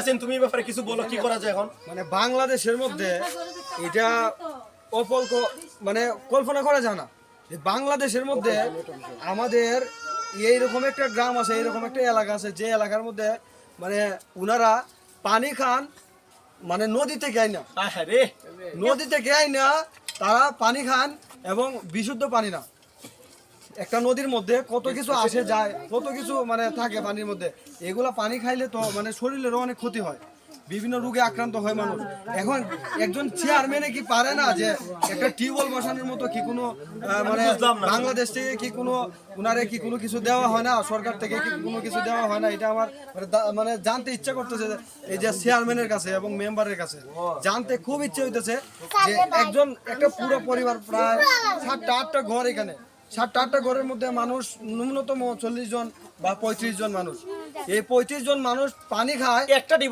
আছেন তুমি এই ব্যাপারে কিছু বলো, কি করা যায় এখন? মানে বাংলাদেশের মধ্যে এটা মানে কল্পনা করা যায় না যে বাংলাদেশের মধ্যে আমাদের এইরকম একটা গ্রাম আছে, এইরকম একটা এলাকা আছে যে এলাকার মধ্যে মানে উনারা পানি খান মানে নদী থেকে আয় না, আহারে নদী থেকে আয় না, তারা পানি খান এবং বিশুদ্ধ পানি না। একটা নদীর মধ্যে কত কিছু আসে যায়, কত কিছু মানে থাকে পানির মধ্যে, এগুলা পানি খাইলে তো মানে শরীরেরও অনেক ক্ষতি হয়, বিভিন্ন রোগে আক্রান্ত হয় মানুষ। এখন একজন চেয়ারম্যানে কি পারে না যে একটা টিউবওয়েল বসানোর মতো কি কোনো মানে বাংলাদেশ থেকে কি কোনো উনারে কি কোনো কিছু দেওয়া হয় না, সরকার থেকে কি কোনো কিছু দেওয়া হয় না? এটা আমার মানে জানতে ইচ্ছা করতেছে যে এই যে চেয়ারম্যানের কাছে এবং মেম্বারের কাছে জানতে খুব ইচ্ছে হইতেছে যে একটা পুরো পরিবার প্রায় 7টা-8টা ঘর, এখানে 7টা-8টা ঘরের মধ্যে মানুষ ন্যূনতম 40 জন বা 35 জন মানুষ, এই 35 জন মানুষ পানি খায় একটা